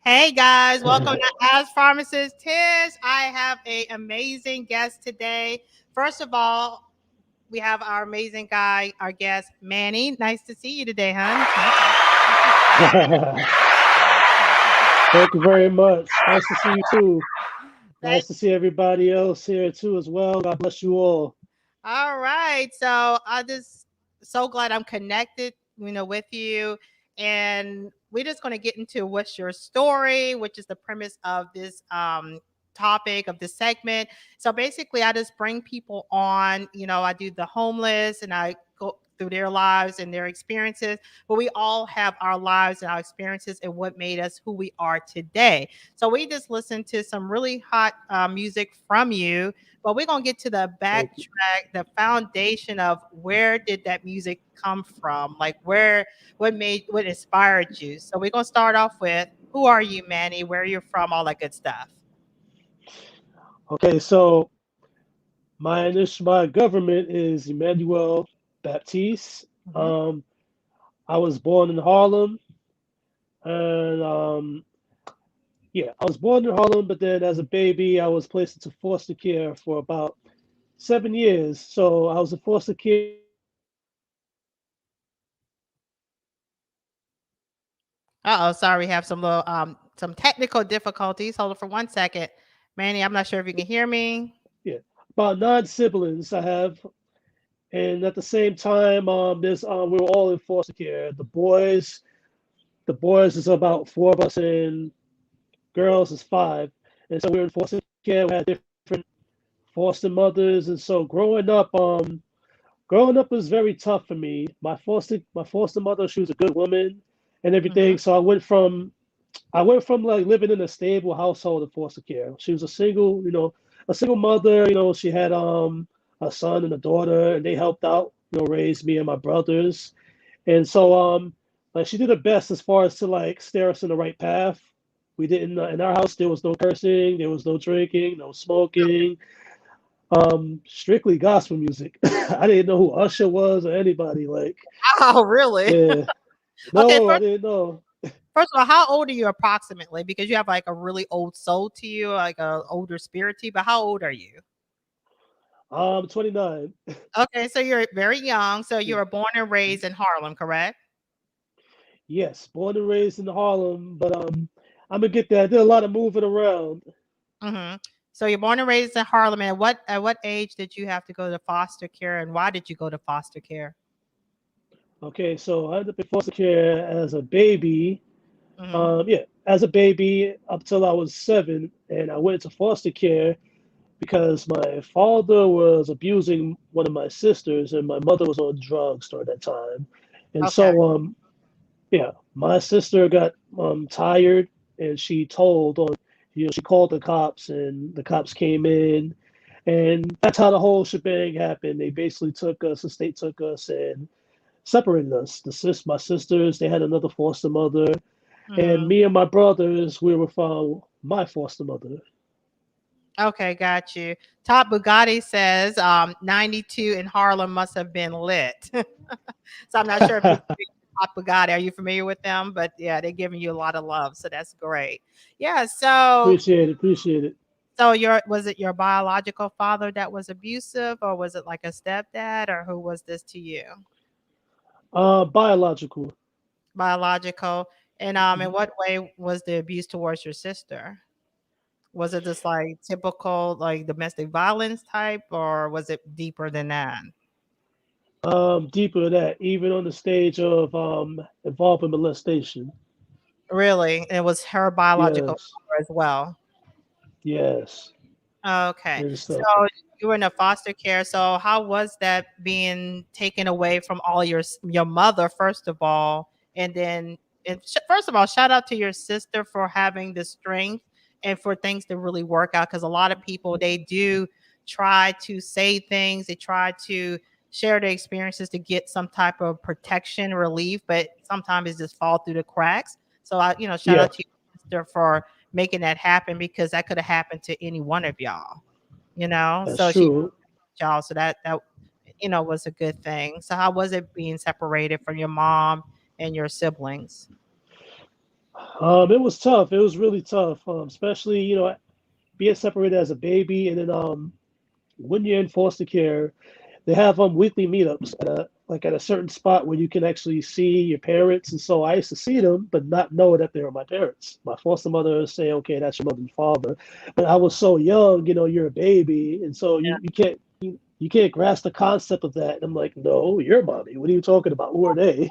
Hey guys, welcome to As Pharmacist Tish. I have an amazing guest today. First of all, we have our amazing guy, our guest, Manny. Nice to see you today, Thank you very much. Nice to see you too. Thank Nice to see everybody else here too as well. God bless you all. All right. So I just so glad I'm connected, with you. And we're just going to get into what's your story, which is the premise of this topic of this segment. So basically, I just bring people on. I do the homeless and I go through their lives and their experiences, but we all have our lives and our experiences and what made us who we are today. So we just listened to some really hot music from you, but we're gonna get to the Thank you. backtrack, the foundation of where did that music come from? Like what inspired you? So we're gonna start off with who are you, Manny? Where are you from? All that good stuff. Okay, so my government is Emmanuel Baptiste. Hmm. Um, I was born in Harlem, and yeah, I was born in Harlem. But then as a baby, I was placed into foster care for about 7 years. So I was in foster care Uh oh, sorry, we have some technical difficulties. Hold on for 1 second. Manny, I'm not sure if you can hear me. yeah, about 9 siblings I have. And at the same time, there's we were all in foster care. The boys is about four of us, and girls is five. And so we were in foster care. We had different foster mothers, and so growing up was very tough for me. My foster mother, she was a good woman and Hmm. everything. So I went from like living in a stable household to foster care. She was a single mother. She had a son and a daughter, and they helped out, raise me and my brothers. And so like she did her best as far as to like steer us in the right path. We didn't in our house there was no cursing, there was no drinking, no smoking, strictly gospel music. I didn't know who Usher was or anybody. Like, Oh, really? yeah, Okay, no, I didn't know. first of all, how old are you approximately? Because you have like a really old soul to you, like a older spirit to you. But how old are you? 29. Okay, so you're very young. So you Yeah. were born and raised in Harlem, correct? Yes, born and raised in Harlem, but I'm gonna get there. I did a lot of moving around. Hmm. So you're born and raised in Harlem. And at what age did you have to go to foster care, and why did you go to foster care? Okay, so I ended up in foster care as a baby. Hmm. Yeah, as a baby up till I was 7, and I went to foster care because my father was abusing one of my sisters, and my mother was on drugs during that time. And Okay. so, yeah, my sister got tired, and she told on, she called the cops, and the cops came in, and that's how the whole shebang happened. They basically took us, the state took us, and separated us. My sisters, they had another foster mother, and Hmm. me and my brothers, we were from my foster mother. Okay, got you. Top Bugatti says 92 in Harlem must have been lit. So I'm not sure if you're familiar with Top Bugatti. Are you familiar with them? But yeah, they're giving you a lot of love. So that's great. Yeah. So Appreciate it, appreciate it. so your was it your biological father that was abusive, or was it like a stepdad, or who was this to you? Biological. Biological. And in Mhm. what way was the abuse towards your sister? Was it just like typical like domestic violence type, or was it deeper than that? Deeper than that, even on the stage of involving molestation. Really? It was her biological Yes, father as well. yes. Okay. And so, So you were in a foster care. So how was that being taken away from all your mother first of all, and then first of all, shout out to your sister for having the strength and for things to really work out, because a lot of people they do try to say things, they try to share their experiences to get some type of protection relief, but sometimes it just fall through the cracks. So shout yeah, out to your sister for making that happen, because that could have happened to any one of y'all, that's so she true. y'all, so that was a good thing. So how was it being separated from your mom and your siblings? It was tough. It was really tough, especially being separated as a baby, and then when you're in foster care, they have weekly meetups at a certain spot where you can actually see your parents. And so I used to see them, but not know that they were my parents. My foster mother would say, "Okay, that's your mother and father," but I was so young. You're a baby, and so you can't grasp the concept of that. And I'm like, "No, you're mommy. What are you talking about? Who are they?"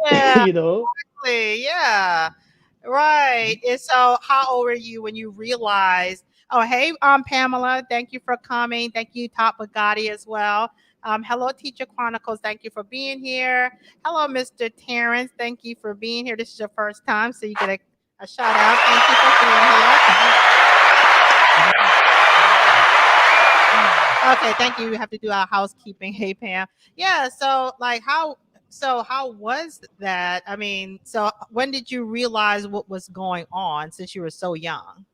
Yeah, you know. exactly. Yeah. Right. And so how old were you when you realized, oh, hey, Pamela, thank you for coming. Thank you, Top Bugatti as well. Hello, Teacher Chronicles. Thank you for being here. Hello, Mr. Terrence. Thank you for being here. This is your first time, so you get a shout out. Thank you for being here. Okay, thank you. We have to do our housekeeping. Hey, Pam. Yeah. So, like, how was that? I mean, so when did you realize what was going on since you were so young?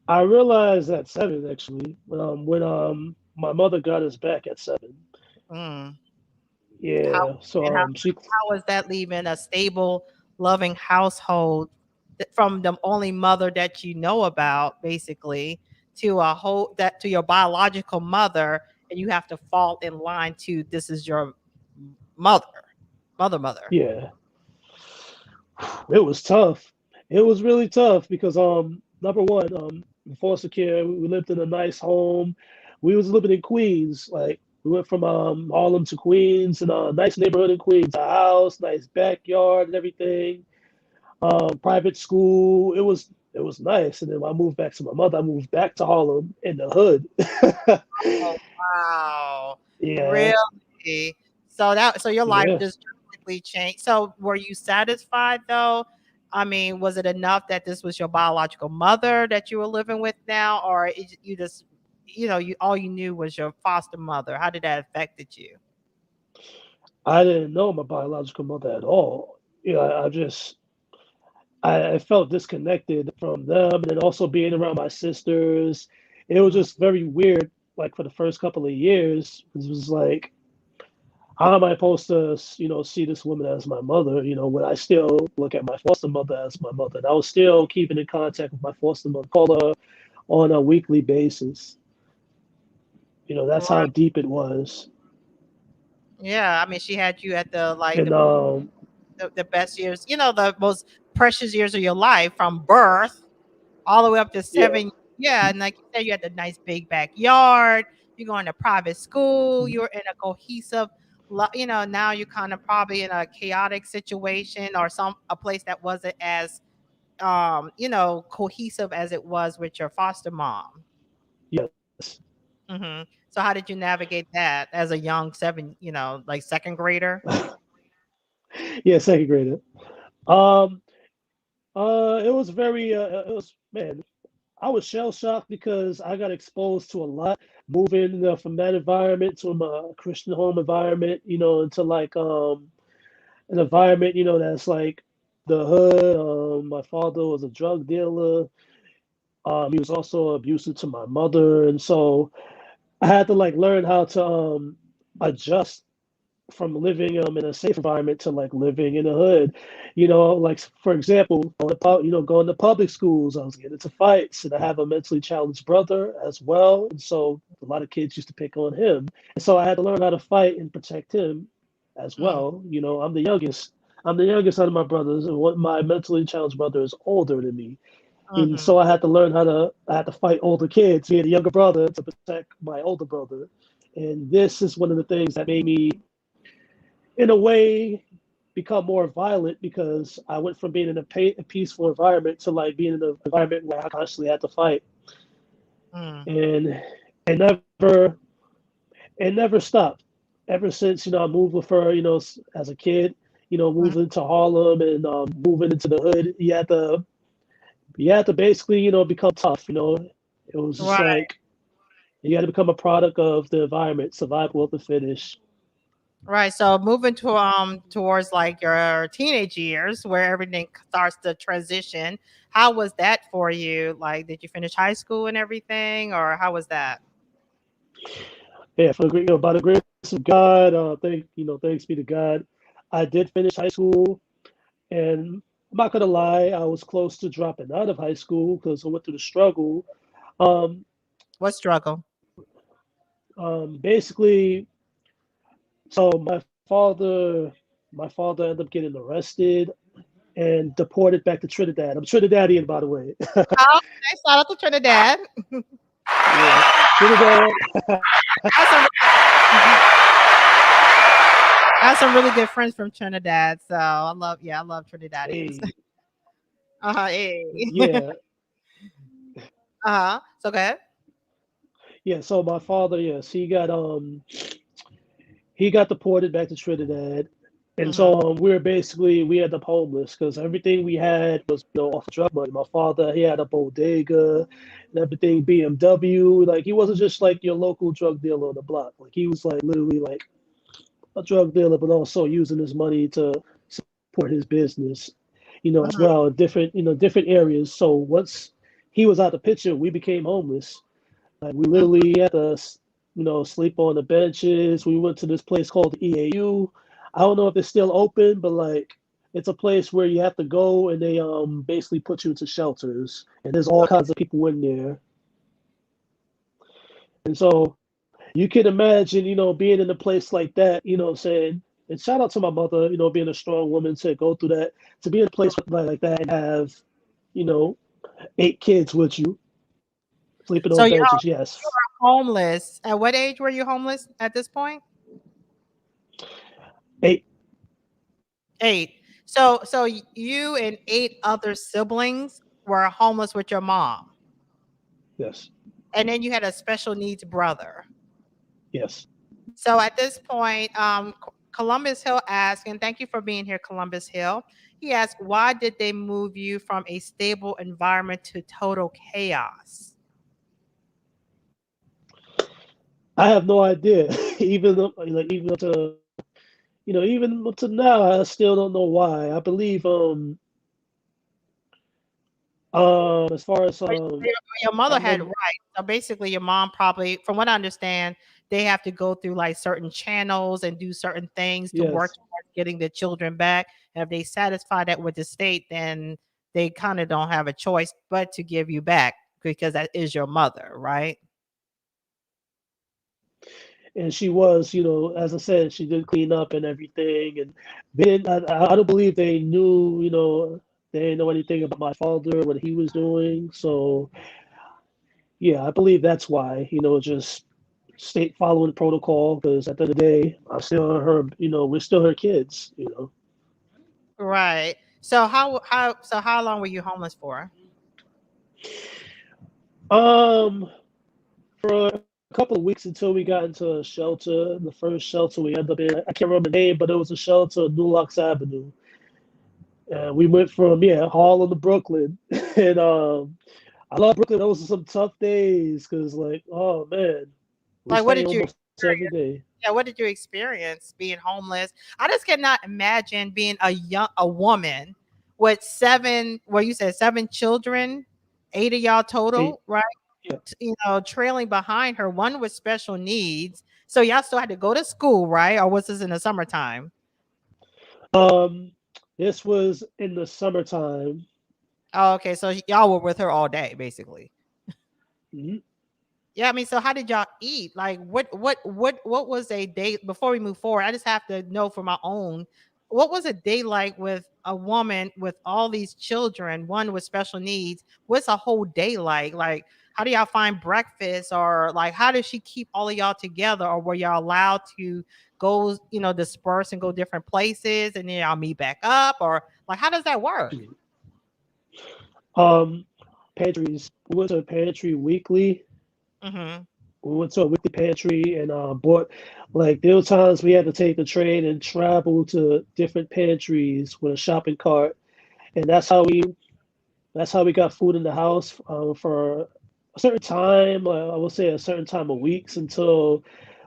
I realized at 7 actually, when my mother got us back at 7. Mm. How Yeah, so and she how was that leaving a stable, loving household from the only mother that you know about, basically, to a whole that to your biological mother, and you have to fall in line to this is your mother, mother. yeah, it was tough. It was really tough because number one, in foster care, we lived in a nice home. We was living in Queens. Like we went from Harlem to Queens in a nice neighborhood in Queens, a house, nice backyard and everything. Private school. It was nice. And then when I moved back to my mother, I moved back to Harlem in the hood. Oh, wow. yeah, Really? So your life yeah. just drastically changed. So were you satisfied though? I mean, was it enough that this was your biological mother that you were living with now, or you just, you all you knew was your foster mother? How did that affected you? I didn't know my biological mother at all. I just I felt disconnected from them, and then also being around my sisters. It was Mm, just very weird. Like for the first couple of years, it was like, how am I supposed to, see this woman as my mother? When I still look at my foster mother as my mother, and I was still keeping in contact with my foster mother, call her on a weekly basis. That's how right. deep it was. Yeah, I mean, she had you at the like And the best years, the most precious years of your life from birth all the way up to yeah, 7. Yeah, and like you said, you had the nice big backyard. You're going to private school. mm, You're in a cohesive, now you're kind of probably in a chaotic situation or a place that wasn't as, cohesive as it was with your foster mom. yes, So how did you navigate that as a young like second grader? yeah, second grader. Um, it was very, it was man. I was shell shocked because I got exposed to a lot moving from that environment to a Christian home environment, into like an environment, that's like the hood. My father was a drug dealer. He was also abusive to my mother, and so I had to like learn how to adjust from living in a safe environment to like living in the hood. Like for example, going to public schools, I was getting into fights, and I have a mentally challenged brother as well, and so a lot of kids used to pick on him, and so I had to learn how to fight and protect him as Mm, well. I'm the youngest. I'm the youngest out of my brothers, and my mentally challenged brother is older than me. And mhm. so I had to fight older kids, being a younger brother, to protect my older brother. And this is one of the things that made me, in a way, become more violent because I went from being in a peaceful environment to like being in an environment where I constantly had to fight, Mm. and it never it never stopped. Ever since I moved with her, as a kid, Mhm. moving to Harlem and moving into the hood, you had to basically become tough. It was just Right. like you had to become a product of the environment, survival of the fittest. Right. So moving to towards like your teenage years where everything starts to transition, how was that for you? Like did you finish high school and everything or how was that? Yeah, by the grace of God, thanks be to God, I did finish high school, and I'm not gonna lie, I was close to dropping out of high school because I went through the struggle. Um, What struggle? Basically, so my father ended up getting arrested and deported back to Trinidad. I'm Trinidadian, by the way. Oh, okay, shout out to Trinidad. Yeah, Trinidad. That's some, I have some really good friends from Trinidad, so I love Trinidadians. Hey, Hey. yeah, So go ahead. yeah. So my father, yes, he got deported back to Trinidad, and so Hmm. we ended up homeless because everything we had was off of drug money. My father, he had a bodega and everything BMW. Like he wasn't just like your local drug dealer on the block. Like he was like literally like a drug dealer, but also using his money to support his business, as Hmm. well in different areas. So once he was out of the picture, we became homeless. Like we literally had to, sleep on the benches. We went to this place called the EAU. I don't know if it's still open, but like it's a place where you have to go and they basically put you into shelters. And there's all kinds of people in there. And so you can imagine, being in a place like that, saying, and shout out to my mother, being a strong woman to go through that, to be in a place like that and have, you know, 8 kids with you, sleeping So on you benches. you Yes. were homeless. At what age were you homeless at this point? Eight. 8. So you and 8 other siblings were homeless with your mom, Yes. and then you had a special needs brother. Yes. So at this point, Columbus Hill asked, and thank you for being here, Columbus Hill. He asked, why did they move you from a stable environment to total chaos? I have no idea. Even up to even up to now, I still don't know why. I believe as far as But your I mother had remember. right. So basically, your mom probably, from what I understand, they have to go through like certain channels and do certain things to work Yes. towards getting the children back. And if they satisfy that with the state, then they kind of don't have a choice but to give you back because that is your mother, right? And she was, as I said, she did clean up and everything. And they didn't. I don't believe they knew. They didn't know anything about my father, what he was doing. So yeah, I believe that's why. Just state following protocol. Because at the end of the day, I'm still her. We're still her kids. Right. So how long were you homeless for? Um, for a couple of weeks until we got into a shelter. The first shelter we ended up in, I can't remember the name, but it was a shelter on New Locks Avenue. And we went from Harlem to Brooklyn, and I love Brooklyn. Those were some tough days because like oh man, we Like, what stayed did you almost every experience? day. Yeah, what did you experience being homeless? I just cannot imagine being a woman with 7, well, you said 7 children, 8 of y'all Eight, total, right? yeah. Trailing behind her, one with special needs. So y'all still had to go to school, right? Or was this in the summertime? Um, this was in the summertime. Oh, okay. So y'all were with her all day, basically. Mhm. Yeah, I mean, so how did y'all eat? Like, what was a day before we move forward? I just have to know for my own. What was a day like with a woman with all these children, one with special needs? What's a whole day like? Like, how do y'all find breakfast, or like, how does she keep all of y'all together, or were y'all allowed to go, disperse and go different places, and then y'all meet back up, or like, how does that work? Um, Pantries. We went to a pantry weekly. Mm-hmm. We went to a weekly pantry and bought like there were times we had to take the train and travel to different pantries with a shopping cart, and that's how we got food in the house for a certain time. I would say a certain time of weeks until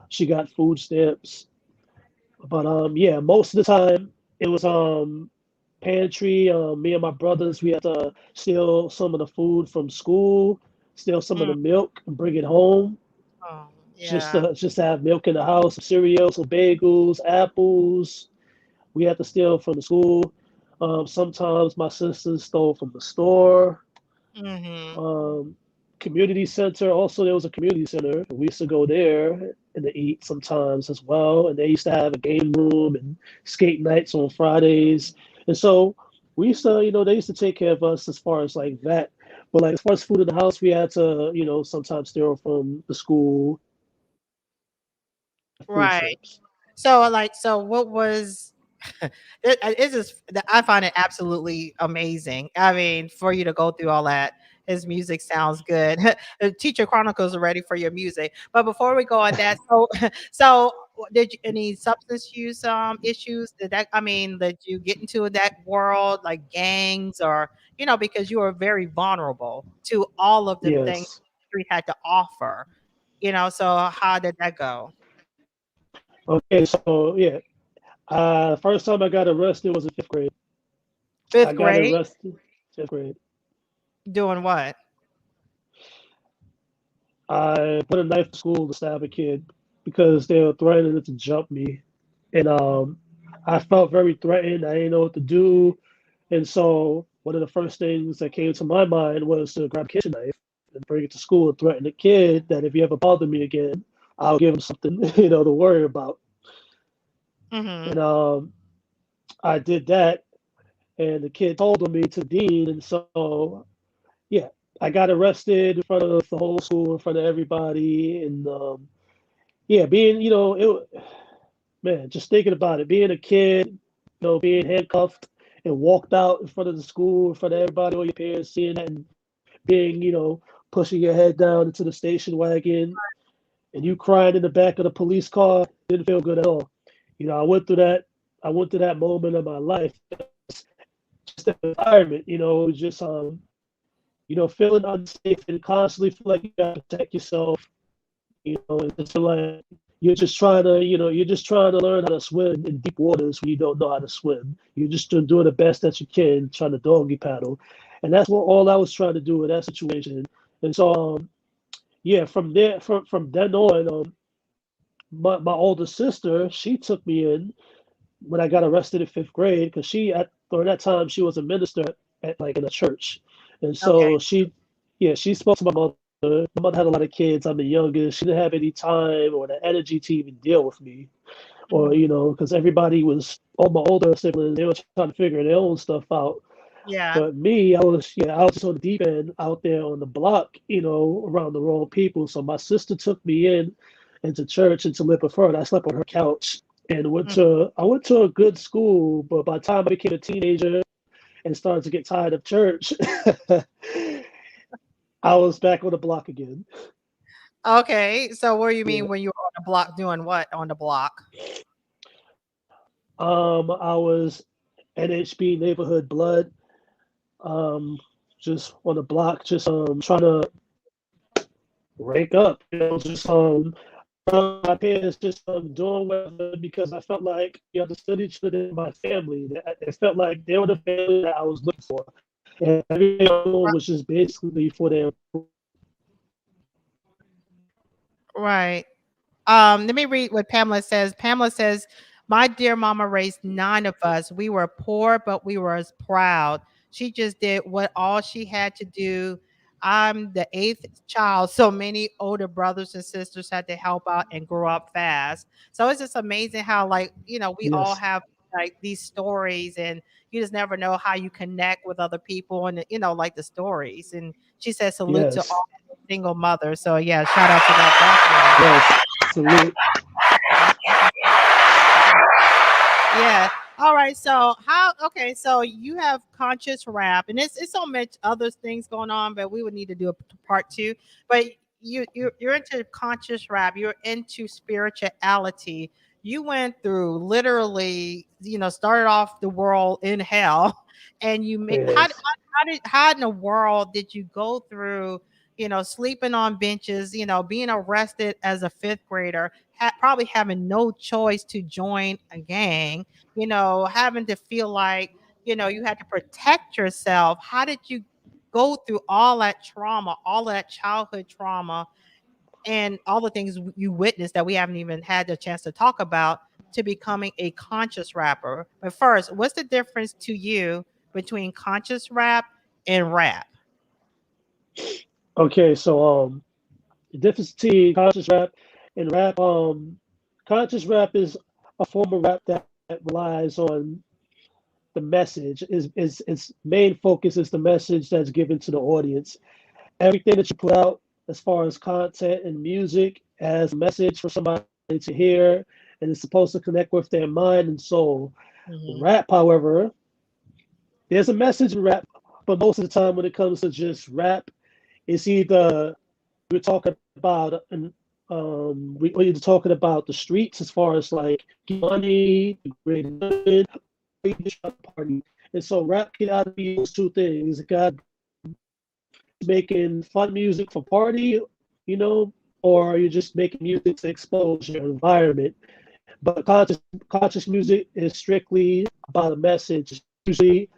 she got food stamps. But yeah, most of the time it was pantry. Me and my brothers, we had to steal some of the food from school, steal some of Mm. the milk, and bring it home Oh, just yeah. to just to have milk in the house, some cereal, some bagels, apples. We had to steal from the school. Sometimes my sisters stole from the store. Mm-hmm. Um, Community center. Also, there was a community center. We used to go there and to eat sometimes as well. And they used to have a game room and skate nights on Fridays. And so we used to, they used to take care of us as far as like that. But like as far as food in the house, we had to, sometimes steal from the school food Right. stamps. So, like, so what was it's just that I find it absolutely amazing. I mean, for you to go through all that, his music sounds good. Teacher Chronicles are ready for your music. But before we go on that, so did you any substance use issues? Did that I mean, did you get into that world like gangs or because you were very vulnerable to all of the things Yes. the street had to offer. So how did that go? Okay. So yeah, first time I got arrested was in fifth grade. Fifth I got grade, arrested fifth grade. doing what? I put a knife to school to stab a kid because they were threatening to jump me. And I felt very threatened. I didn't know what to do. And so one of the first things that came to my mind was to grab a kitchen knife and bring it to school and threaten the kid that if he ever bothered me again, I'll give him something, to worry about. Mhm. And I did that, and the kid told on me to the dean. And so, yeah, I got arrested in front of the whole school, in front of everybody. And yeah, being, man, just thinking about it, being a kid, being handcuffed and walked out in front of the school, in front of everybody, all your parents seeing that, and being, pushing your head down into the station wagon, and you crying in the back of the police car didn't feel good at all. I went through that. I went through that moment of my life. Just the environment, it was just feeling unsafe and constantly feel like you gotta protect yourself. And just feel like you're just trying to learn how to swim in deep waters when you don't know how to swim. You're just doing the best that you can, trying to doggy paddle, and that's what all I was trying to do in that situation. And so, yeah, from there, from then on, my older sister, she took me in when I got arrested in fifth grade because during that time she was a minister at like in a church, and Okay. so she spoke to my mother. My mother had a lot of kids. I'm the youngest. She didn't have any time or the energy to even deal with me, or Mhm. because everybody was all my older siblings. They were trying to figure their own stuff out. Yeah. But me, I was just on the deep end out there on the block, around the wrong people. So my sister took me in into church and to live with her. And I slept on her couch and Mm. I went to a good school, but by the time I became a teenager and started to get tired of church, I was back on the block again. Okay. So what do you Yeah. mean when you were on the block doing what on the block? I was NHB neighborhood blood, um, just on the block, just trying to rank up, just my parents just doing whatever because I felt like we understood each other in my family. It felt like they were the family that I was looking for. And everything I was doing was just basically for them. Right. Let me read what Pamela says. Pamela says, "My dear mama raised 9 of us. We were poor, but we were as proud. She just did what all she had to do. I'm the 8th child, so many older brothers and sisters had to help out and grow up fast." So it's just amazing how, like, we all Yes, have like these stories, and you just never know how you connect with other people and like the stories. And she says salute to yes, all single mothers. So yeah, shout out to that definitely. yes. Salute. Yeah. All right. So how? Okay. So you have conscious rap, and it's so much other things going on, but we would need to do a part two. But you're into conscious rap. You're into spirituality. You went through literally, started off the world in hell, and you made Yes, how in the world did you go through? Sleeping on benches, being arrested as a fifth grader, probably having no choice to join a gang, having to feel like, you had to protect yourself. How did you go through all that trauma, all that childhood trauma, and all the things you witnessed that we haven't even had the chance to talk about to becoming a conscious rapper. But first, what's the difference to you between conscious rap and rap? Okay, so the difference between conscious rap and rap, conscious rap is a form of rap that relies on the message. Is its main focus is the message that's given to the audience. Everything that you put out as far as content and music as a message for somebody to hear, and it's supposed to connect with their mind and soul. Hmm. Rap, however, there's a message in rap, but most of the time when it comes to just rap, it's either we're talking about we're either talking about the streets as far as like money, great living, or you just try to party. And so rap can either be those two things. It got making fun music for party, you know, or you're just making music to expose your environment. But conscious music is strictly about a message. It's usually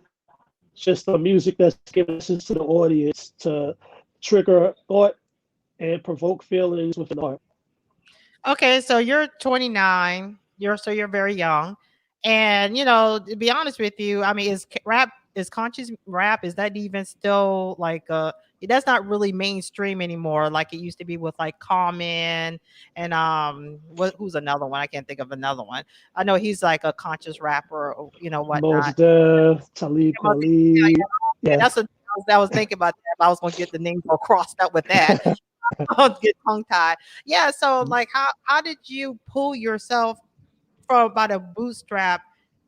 just the music that's given to the audience to trigger thought and provoke feelings with an art. Okay, so you're 29. You're very young, and to be honest with you, I mean, is conscious rap, is that even still like that's not really mainstream anymore like it used to be with like Common and who's another one? I can't think of another one. I know he's like a conscious rapper, or, Mos whatnot. Def, Talib Yeah, yeah, Kweli, yeah, yeah. that's what I was thinking about that. But I was gonna get the names all crossed up with that. I'll get tongue tied. Yeah. So, like, how did you pull yourself from about a bootstrap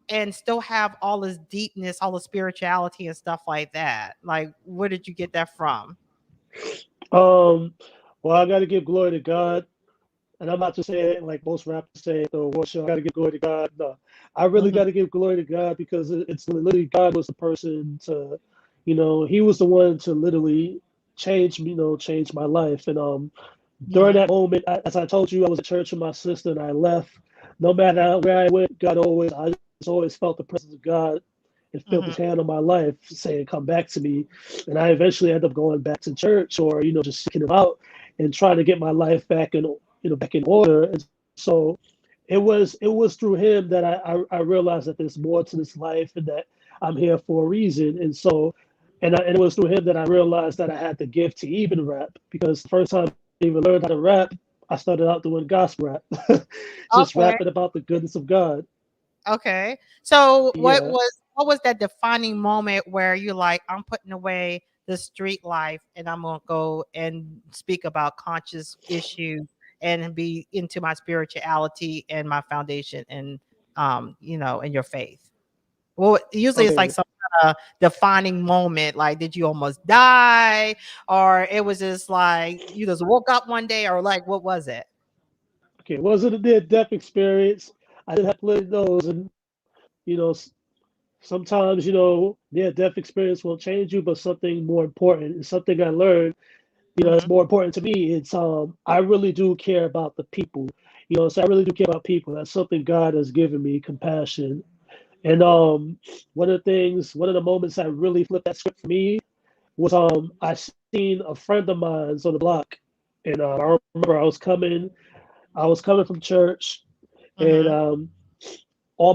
and still have all this deepness, all the spirituality and stuff like that? Like, where did you get that from? Um, well, I got to give glory to God, and I'm not just saying it like most rappers say at the award show. I got to give glory to God. No, I really Hmm. got to give glory to God because it's literally God was the person to, He was the one to literally change, change my life. And during Hmm. that moment, as I told you, I was at church with my sister, and I left. No matter where I went, I just always felt the presence of God and felt Hmm. His hand on my life, saying, "Come back to me." And I eventually ended up going back to church, or just seeking Him out and trying to get my life back in, back in order. And so it was through Him that I realized that there's more to this life and that I'm here for a reason. And so and it was through Him that I realized that I had the gift to even rap, because the first time I even learned how to rap, I started out doing gospel rap, just Okay. rapping about the goodness of God. Okay. So Yeah. what was that defining moment where you're like, I'm putting away the street life and I'm gonna go and speak about conscious issues and be into my spirituality and my foundation and in your faith? Well, usually it's like Okay. some kind of defining moment. Like, did you almost die, or it was just like you just woke up one day, or like what was it? Okay. It wasn't a near death experience. I did have plenty of those, and you know, sometimes near death experience will change you, but something more important and something I learned, Hmm. it's more important to me. It's I really do care about the people. So I really do care about people. That's something God has given me, compassion. And one of the moments that really flipped that script for me was I seen a friend of mine's on the block, and I remember I was coming from church, and Hmm. all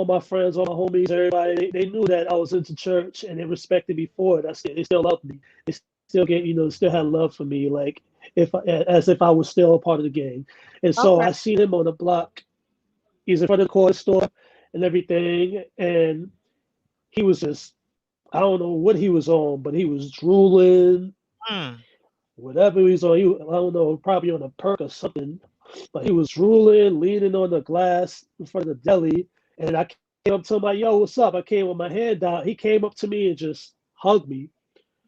my friends, all my homies, everybody, they knew that I was into church, and they respected me for it. They still loved me. They still still had love for me, like as if I was still a part of the gang. And so Okay. I seen him on the block. He's in front of the corner store and everything, and he was just, I don't know what he was on, but he was drooling, Mm. whatever he was on. I don't know, probably on a perk or something, but he was drooling, leaning on the glass in front of the deli. And I came up to him like, "Yo, what's up?" I came with my hand out. He came up to me and just hugged me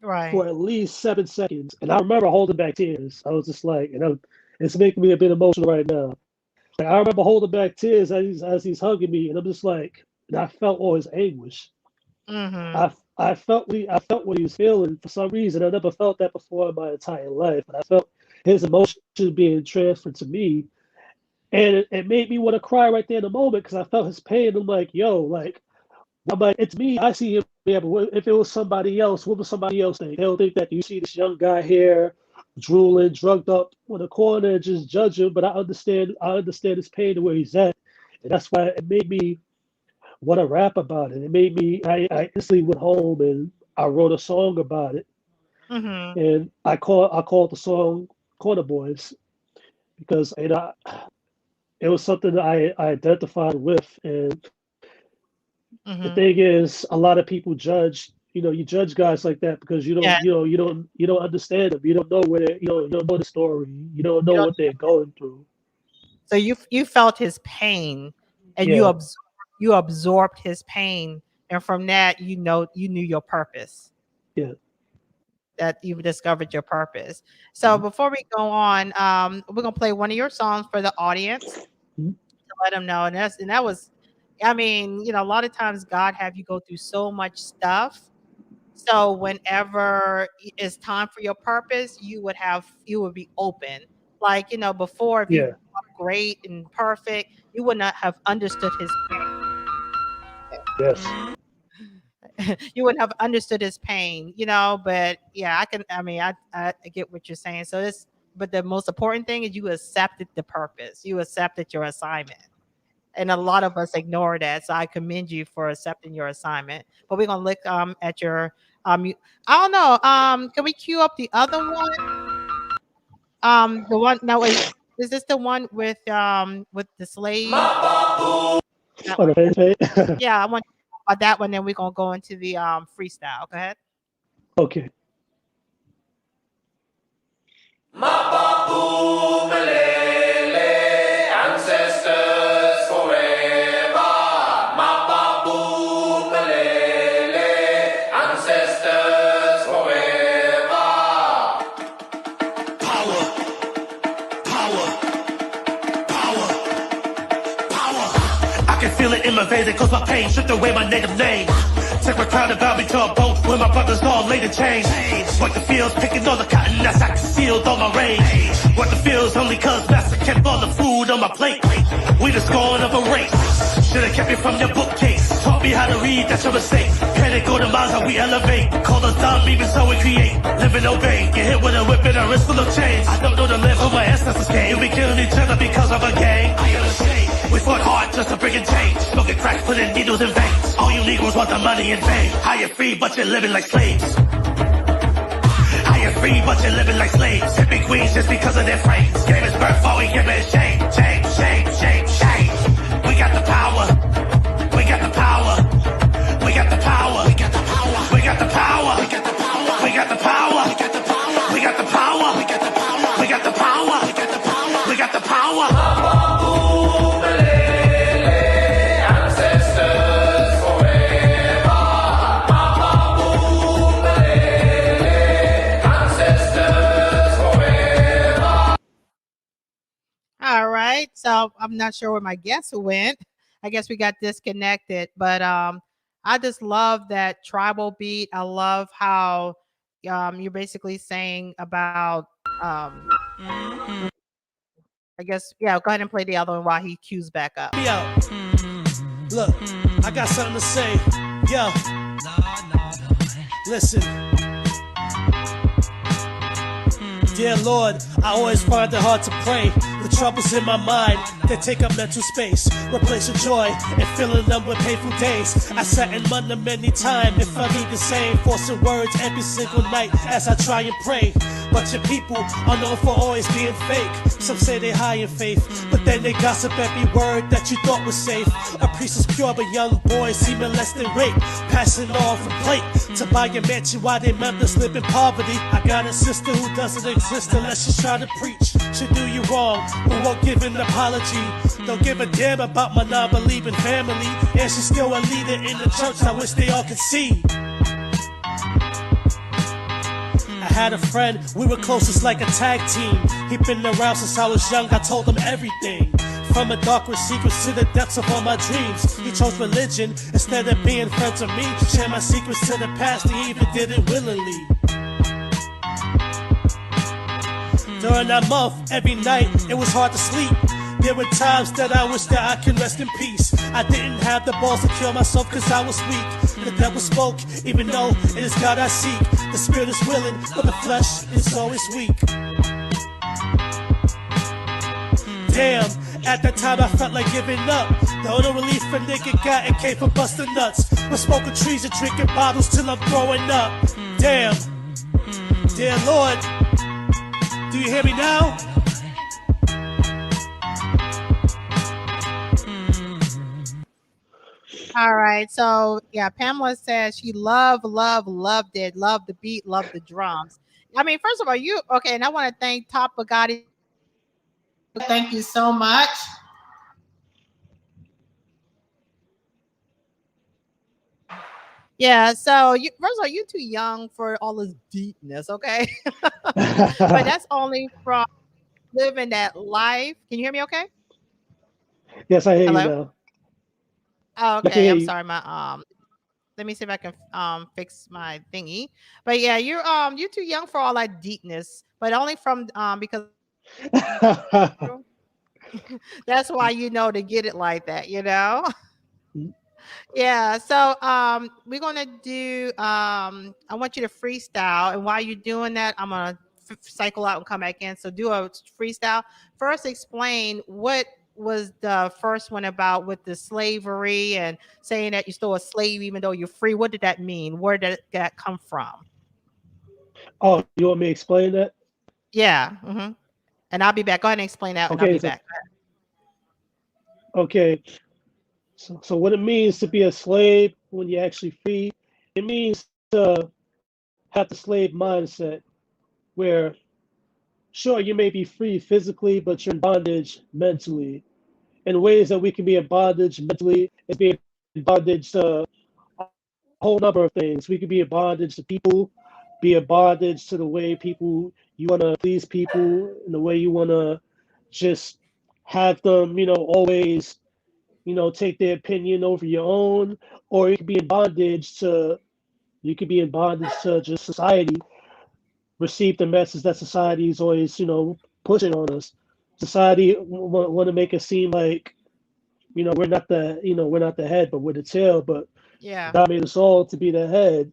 Right. for at least 7 seconds. And I remember holding back tears. I was just like, it's making me a bit emotional right now. Like, I remember holding back tears as he's hugging me, and I'm just like, and I felt all his anguish. Mhm. I felt what he was feeling for some reason. I never felt that before in my entire life, but I felt his emotions being transferred to me, and it made me want to cry right there in the moment because I felt his pain. I'm like, yo, like, I'm like, it's me. I see him. Yeah, but if it was somebody else, what would somebody else think? They'll think that you see this young guy here, drooling, drugged up on the corner, and just judge him. But I understand. I understand his pain and where he's at, And that's why it made me want to rap about it. It made me, I instantly went home and I wrote a song about it. Mm-hmm. And I called the song Corner Boys because it was something that I identified with. And the Mm-hmm. thing is, a lot of people judge, you judge guys like that because Yeah. you don't understand them. You don't know where you don't know the story. You don't You know don't, what they're going through. so you felt his pain, and Yeah, you absorbed his pain, and from that you knew your purpose. yeah. That you've discovered your purpose. So Mhm, before we go on, we're gonna play one of your songs for the audience mhm. to let them know. And that was, I mean, a lot of times God have you go through so much stuff. So whenever it's time for your purpose, you would be open. Like, before, if you Yeah, were great and perfect, you would not have understood his yes. you wouldn't have understood his pain, but yeah, I get what you're saying. So but the most important thing is you accepted the purpose. You accepted your assignment. And a lot of us ignore that. So I commend you for accepting your assignment. But we're gonna look at your I don't know. Can we cue up the other one? The one now is this the one with the slave? That On one? the face page. Yeah, I want about that one, then we're gonna go into the freestyle. Go ahead. Okay. Ancestors forever. Mapabu Malele. Ancestors forever. Power, power, power, power. I can feel it in my veins, it cause my pain stripped away my native name. Took my crown and bowed me to a boat where my brothers all laid in chains. Worked the fields, picking all the cotton as I concealed all my rage. Worked the fields only cause master kept all the food on my plate. We the scorn of a race. Should've kept it from your bookcase. Taught me how to read, that's your mistake. Panic go to miles how we elevate. Call us dumb, even so we create. Live and obey. Get hit with a whip and a wrist full of chains. I don't know the live who my ancestors came. We killing each other because of a gang. I am ashamed. We fought hard just to bring in change. Smoking crack, putting needles in veins. All you Negroes want the money in vain. How you free, but you're living like slaves. How you free, but you're living like slaves. Hippie queens just because of their frames. Gave us birth, all we give it shame. Shame, shame, shame, shame. We got the power. We got the power. We got the power. We got the power. We got the power. We got the power. We got the power. We got the power. We got the power. We got the power. We got the power. We got the power. We got the power. Ancestors forever. Ancestors forever. All right. So I'm not sure where my guest went. I guess we got disconnected, but I just love that tribal beat. I love how you're basically saying about I guess, yeah, go ahead and play the other one while he cues back up. Yo, look, I got something to say. Yo, listen. Dear Lord, I always find it hard to pray. The troubles in my mind, they take up mental space. Replace your joy and filling them with painful days. I sat and wonder many times if I need the same. Forcing words every single night as I try and pray. But your people are known for always being fake. Some say they high in faith, but then they gossip every word that you thought was safe. A priest is pure, but young boys seeming less than rape. Passing off from plate to buy a mansion while they members live in poverty. I got a sister who doesn't exist unless she's trying to preach. She do you wrong, but won't give an apology. Don't give a damn about my non-believing family. And she's still a leader in the church I wish they all could see. I had a friend, we were closest like a tag team. He'd been around since I was young, I told him everything. From the darkest secrets to the depths of all my dreams. He chose religion instead of being friends with me. Share my secrets to the past, he even did it willingly. During that month, every night, it was hard to sleep. There were times that I wish that I could rest in peace. I didn't have the balls to kill myself cause I was weak. The devil spoke, even though it is God I seek. The spirit is willing, but the flesh is always weak. Damn, at that time I felt like giving up. The only relief a nigga got and came from busting nuts. We're smoking trees and drinking bottles till I'm throwing up. Damn, dear Lord, do you hear me now? All right. So yeah, Pamela says she loved it, loved the beat, loved the drums. I mean, first of all, you okay, and I want to thank Top Bugatti. Thank you so much. Yeah, so you first of all, you're too young for all this deepness, okay? But that's only from living that life. Can you hear me okay? Yes, I hear you Hello? now. Oh, I can okay. hear I'm you. sorry. My let me see if I can fix my thingy. But yeah, you're too young for all that deepness, but only from because that's why you know to get it like that, you know? Yeah, so we're gonna do I want you to freestyle, and while you're doing that, I'm gonna cycle out and come back in. So do a freestyle. First, explain what was the first one about with the slavery and saying that you're still a slave even though you're free. What did that mean? Where did that come from? Oh, you want me to explain that? Yeah. And I'll be back. Go ahead and explain that, and I'll Okay, be so back. okay, so what it means to be a slave when you're actually free, it means to have the slave mindset where sure you may be free physically, but you're in bondage mentally. In ways that we can be in bondage mentally is being in bondage to a whole number of things. We could be in bondage to people, be in bondage to the way people you want to please people, and the way you want to just have them, always, take their opinion over your own, or you could be in bondage to just society, receive the message that society is always, pushing on us. Society want to make it seem like we're not the head, but we're the tail. But Yeah. God made us all to be the head.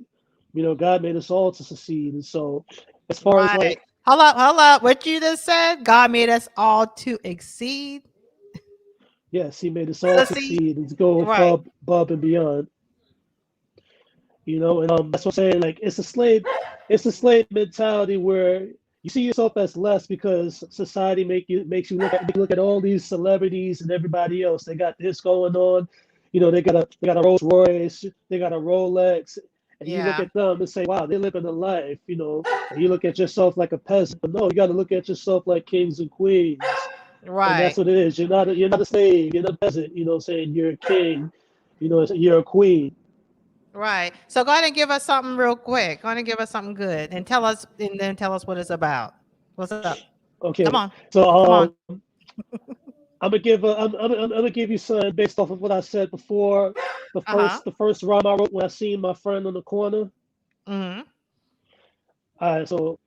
God made us all to succeed. And so, as far as Right. like, Hold up, hold up. What you just said? God made us all to exceed. yes, He made us all Succeed. succeed and to go Right. above and beyond. And that's what I'm saying. Like, it's a slave mentality where you see yourself as less because society makes you look at all these celebrities and everybody else. They got this going on. They got a Rolls Royce, they got a Rolex, and you look Yeah. at them and say, wow, they're living a life. And you look at yourself like a peasant. But no, you got to look at yourself like kings and queens, and that's Right. what it is. You're not a slave. You're not a peasant. Saying you're a king. You're a queen. Right. So go ahead and give us something real quick. Go ahead and give us something good and tell us and then tell us what it's about. What's up? Come Okay, on. so Come on. I'm gonna give you some based off of what I said before. The Uh-huh. first the first rhyme I wrote when I seen my friend on the corner. Mm-hmm. All right, so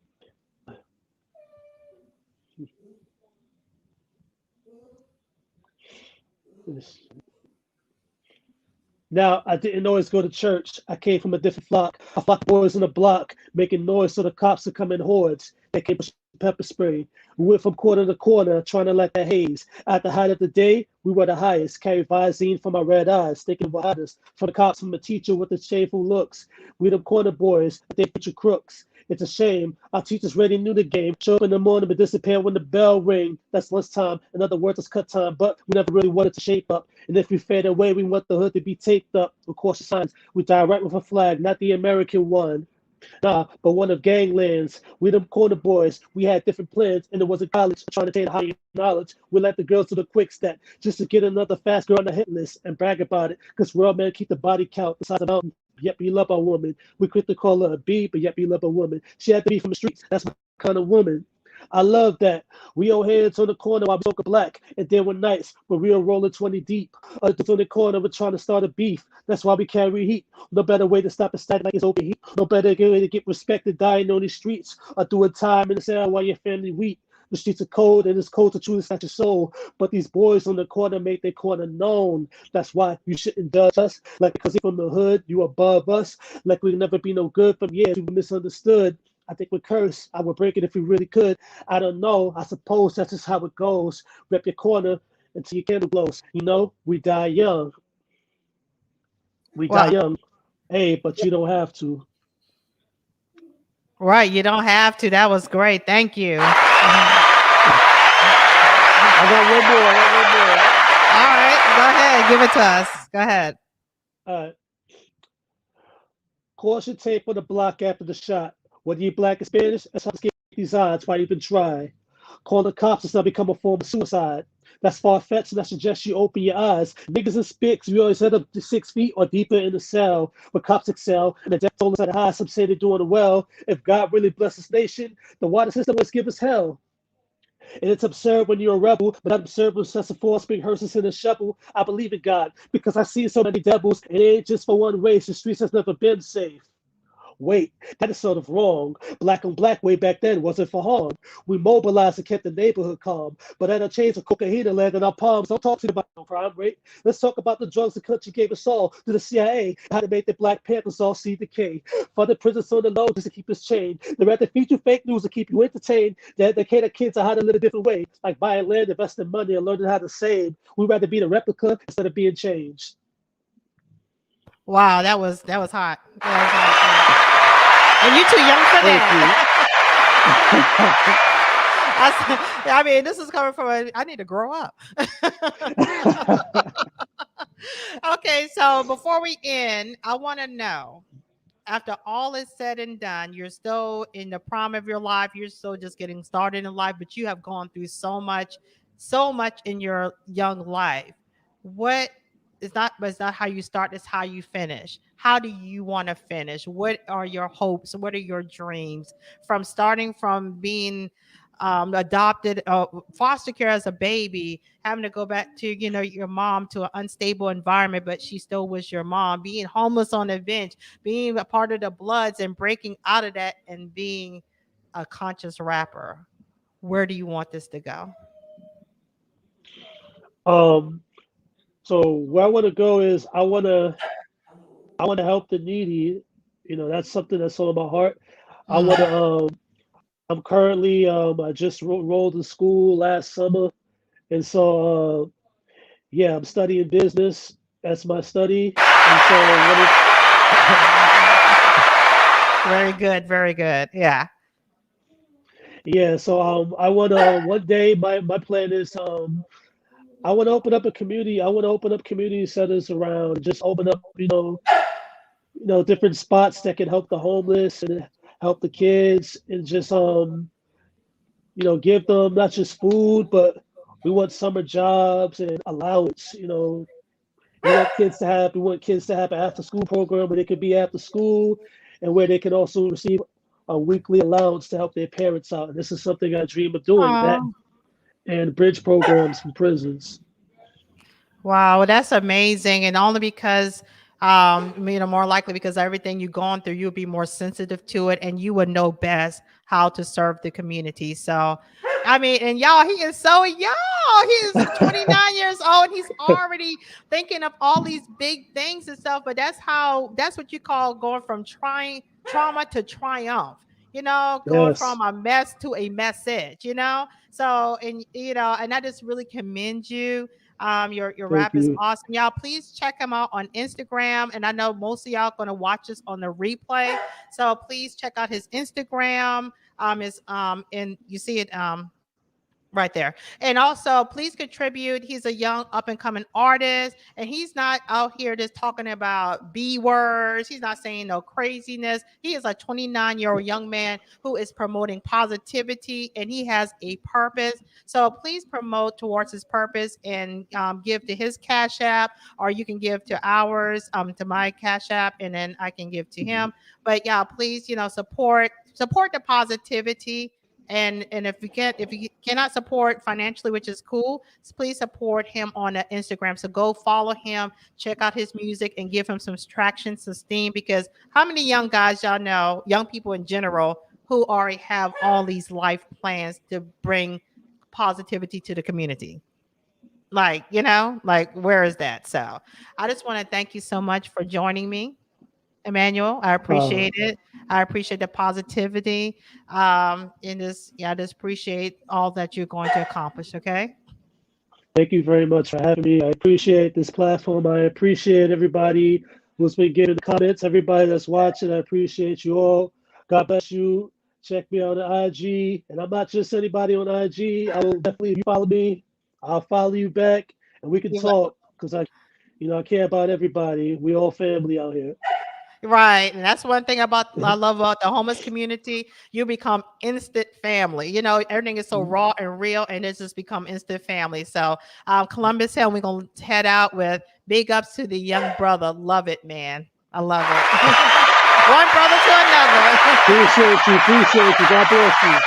now I didn't always go to church. I came from a different flock. A flock of boys in the block making noise so the cops would come in hordes. They came with pepper spray. We went from corner to corner trying to light that haze. At the height of the day, we were the highest. Carried Visine from my red eyes, thinking behind us. From the cops, from the teacher with the shameful looks. We the corner boys, but they put you crooks. It's a shame. Our teachers already knew the game. Show up in the morning but disappear when the bell ring. That's lunchtime. In other words, it's cut time. But we never really wanted to shape up. And if we fade away, we want the hood to be taped up with cautious signs. We die right with a flag, not the American one. Nah, but one of ganglands. We them corner boys. We had different plans, and it was a college trying to attain higher knowledge. We let the girls do the quick step just to get another fast girl on the hit list and brag about it. Cause real men keep the body count beside the mountain. Yet we love our woman. We quit to call her a B, but yet we love a woman. She had to be from the streets. That's my kind of woman. I love that. We old heads on the corner while we smoke a black, and then one nights when we were rolling 20 deep. Others on the corner we're trying to start a beef. That's why we carry heat. No better way to stop a static like it's open heat. No better way to get respected dying on these streets or doing time in the cell while your family weep. The streets are cold and it's cold to truly snatch your soul. But these boys on the corner make their corner known. That's why you shouldn't judge us. Like because you're from the hood, you above us. Like we'll never be no good from years we were misunderstood. I think we're cursed. I would break it if we really could. I don't know. I suppose that's just how it goes. Rep your corner until your candle glows. We die young. We die Well, young. Hey, but you don't have to. right. You don't have to. That was great. Thank you. Mhm. I got one more. I got one more. All right. Go ahead. Give it to us. Go ahead. All right. Caution tape on the block after the shot. Whether you black or Spanish, that's how to escape these odds. Why even try? Call the cops has now become a form of suicide. That's far fetched, and I suggest you open your eyes. Niggas and spicks, we always head up to 6 feet or deeper in the cell where cops excel, and the death toll is at a high. Some say they're doing it well. If God really bless this nation, the water system always give us hell. And it's absurd when you're a rebel, but not absurd when such a force bring hearses in a shovel. I believe in God because I see so many devils, and it ain't just for one race. The streets has never been safe. Wait, that is sort of wrong. Black on black way back then wasn't for harm. We mobilized and kept the neighborhood calm. But at a chains of cocaine and land in our palms. Don't talk to me about no crime rate. Let's talk about the drugs the country gave us all to the CIA. How to make the Black Panthers all see decay. For the prisons on the low just to keep us chained. They rather feed you fake news to keep you entertained. They educate our kids on how to live a different way. Like buying land, investing money, and learning how to save. We'd rather be the replica instead of being changed. Wow. That was hot. That was hot. Yeah. And you too young for Thank you. that. I mean, this is coming from I need to grow up. Okay, so before we end, I want to know, after all is said and done, you're still in the prime of your life. You're still just getting started in life, but you have gone through so much in your young life. What it's not how you start, it's how you finish. How do you want to finish? What are your hopes? What are your dreams from starting from being adopted, foster care as a baby, having to go back to your mom to an unstable environment, but she still was your mom, being homeless on a bench, being a part of the Bloods, and breaking out of that and being a conscious rapper. Where do you want this to go? um, so where I want to go is I want to help the needy. That's something that's on my heart. I want to. Mm. I'm currently. I just rolled in school last summer, and so yeah, I'm studying business. That's my study, and so what it. Very good, very good. Yeah. Yeah, so I want to one day. My plan is I want to open up a community. I want to open up community centers around. Just open up, different spots that can help the homeless and help the kids, and just give them not just food, but we want summer jobs and allowance. We want kids to have an after school program where they could be after school, and where they can also receive a weekly allowance to help their parents out. And this is something I dream of doing. That Oh, and bridge programs from prisons. wow, that's amazing. And only because, more likely because everything you've gone through, you'll be more sensitive to it and you would know best how to serve the community. So, I mean, and y'all, he is so young. He is 29 years old. He's already thinking of all these big things and stuff. But that's what you call going from trauma to triumph. Going Yes, from a mess to a message. So, and I just really commend you. Your thank rap is you. awesome. Y'all, please check him out on Instagram. And I know most of y'all gonna watch this on the replay. So please check out his Instagram. Is and you see it right there. And also, please contribute. He's a young up and coming artist, and he's not out here just talking about B words. He's not saying no craziness. He is a 29-year-old young man who is promoting positivity, and he has a purpose. So please promote towards his purpose and give to his Cash App, or you can give to ours, to my Cash App, and then I can give to him. But yeah, please, support the positivity, and if you cannot support financially, which is cool, please support him on Instagram. So go follow him, check out his music, and give him some traction, some steam. Because how many young guys y'all know, young people in general, who already have all these life plans to bring positivity to the community? Like where is that? So I just want to thank you so much for joining me, Emmanuel. I Uh, appreciate it. I appreciate the positivity. In this, yeah, I just appreciate all that you're going to accomplish. Okay. Thank you very much for having me. I appreciate this platform. I appreciate everybody who's been giving the comments, everybody that's watching. I appreciate you all. God bless you. Check me out on IG. And I'm not just anybody on IG. I will definitely, if you follow me, I'll follow you back and we can You're talk because I care about everybody. We all family out here. right. And that's one thing about I love about the homeless community. You become instant family. You know, everything is so raw and real, and it's just become instant family. So Columbus Hill, we're gonna head out with big ups to the young brother. Love it, man. I love it. One brother to another. Appreciate you. Appreciate you. God bless you.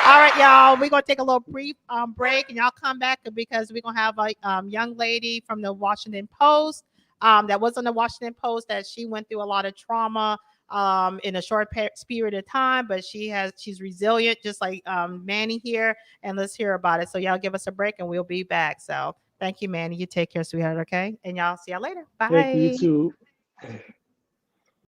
All right, y'all. We're gonna take a little brief break, and y'all come back because we're gonna have a young lady from the Washington Post that was on the Washington Post that she went through a lot of trauma in a short period of time, but she's resilient, just like Manny here. And let's hear about it. So y'all give us a break, and we'll be back. So thank you, Manny. You take care, sweetheart. Okay, and y'all see y'all later. Thank you Bye. too.